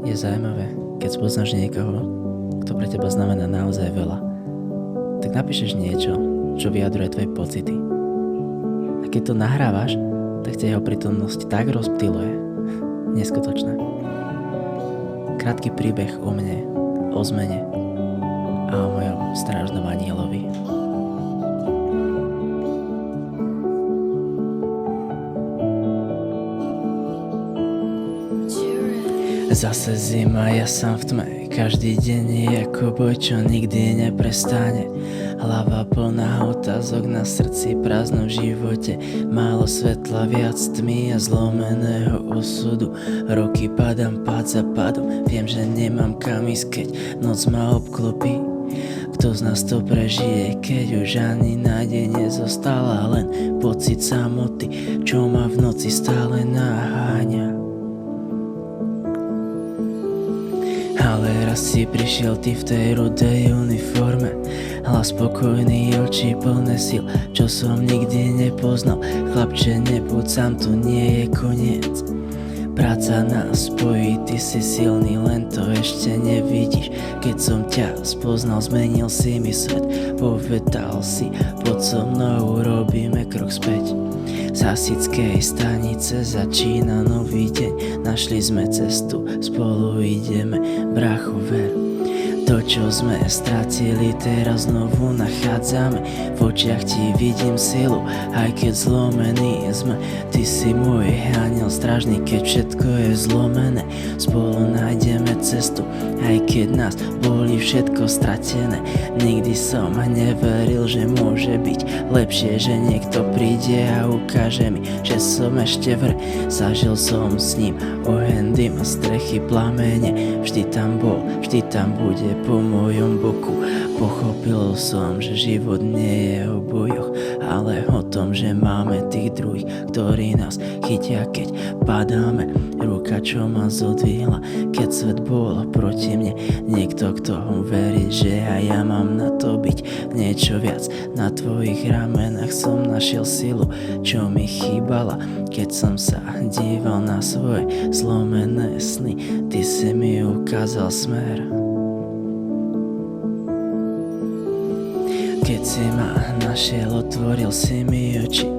Je zaujímavé, keď spoznáš niekoho, kto pre teba znamená naozaj veľa, tak napíšeš niečo, čo vyjadruje tvoje pocity. A keď to nahrávaš, tak ťa jeho prítomnosť tak rozptýluje. Neskutočné. Krátky príbeh o mne, o zmene a o mojom strážnom anielovi. Zase zima, ja sám v tme. Každý deň je ako boj, čo nikdy neprestane. Hlava plná otázok, na srdci prázdno v živote. Málo svetla, viac tmy a zlomeného osudu. Roky padám pád za pádom, viem, že nemám kam ísť, keď noc ma obklopí. Kto z nás to prežije, keď už ani nádej nezostala, len pocit samoty, čo ma v noci stále naháňa. Ale raz si prišiel ty v tej rudej uniforme, hlas spokojný, oči plné síl, čo som nikdy nepoznal. Chlapče, nebuď sám, tu nie je koniec. Práca nás spojí, ty si silný, len to ešte nevidíš. Keď som ťa spoznal, zmenil si mi svet. Povedal si, poď so mnou, robíme krok späť. Z hasičskej stanice začína nový deň. Našli sme cestu, spolu ideme, bracho, ver. To, čo sme stratili, teraz znovu nachádzame. V očiach ti vidím silu, aj keď zlomení sme. Ty si môj aniel strážny, keď všetko je zlomené. Spolu nájdeme cestu, aj keď nás boli všetko stratené. Nikdy som neveril, že môže byť lepšie, že niekto príde a ukáže mi, že som ešte vrch. Zažil som s ním oheň, dym a strechy, plamene. Vždy tam bol, vždy tam bude po mojom boku. Pochopil som, že život nie je o bojoch, ale o tom, že máme tých druhých, ktorí nás chytia, keď padáme. Ruka, čo ma zodvihla, keď svet bol proti mne. Niekto, kto verí, že aj ja mám na to byť niečo viac. Na tvojich ramenách som našiel silu, čo mi chýbala, keď som sa díval na svoje zlomené sny. Ty si mi ukázal smer. Keď si ma našiel, otvoril si mi oči.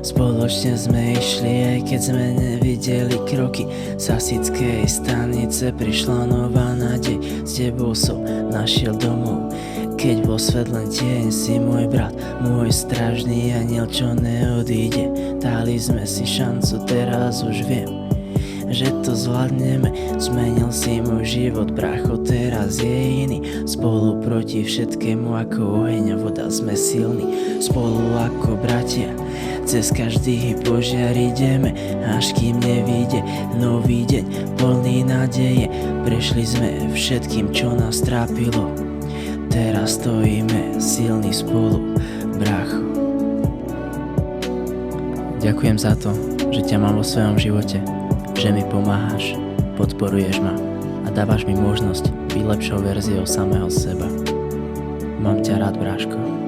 Spoločne sme išli, aj keď sme nevideli kroky. Z hasičskej stanice prišla nová nádej. S tebou som našiel domov. Keď vo svet len tieň, si môj brat, môj strážny aniel, čo neodíde. Dali sme si šancu, teraz už viem, že to zvládneme. Zmenil si môj život, bracho, teraz je iný. Spolu proti všetkému ako oheň a voda sme silní. Spolu ako bratia, cez každý požiar ideme, až kým nevíde nový deň plný nádeje. Prešli sme všetkým, čo nás trápilo. Teraz stojíme silní spolu, bracho. Ďakujem za to, že ťa mám vo svojom živote, že mi pomáhaš, podporuješ ma a dávaš mi možnosť byť lepšou verziou samého seba. Mám ťa rád, bráško.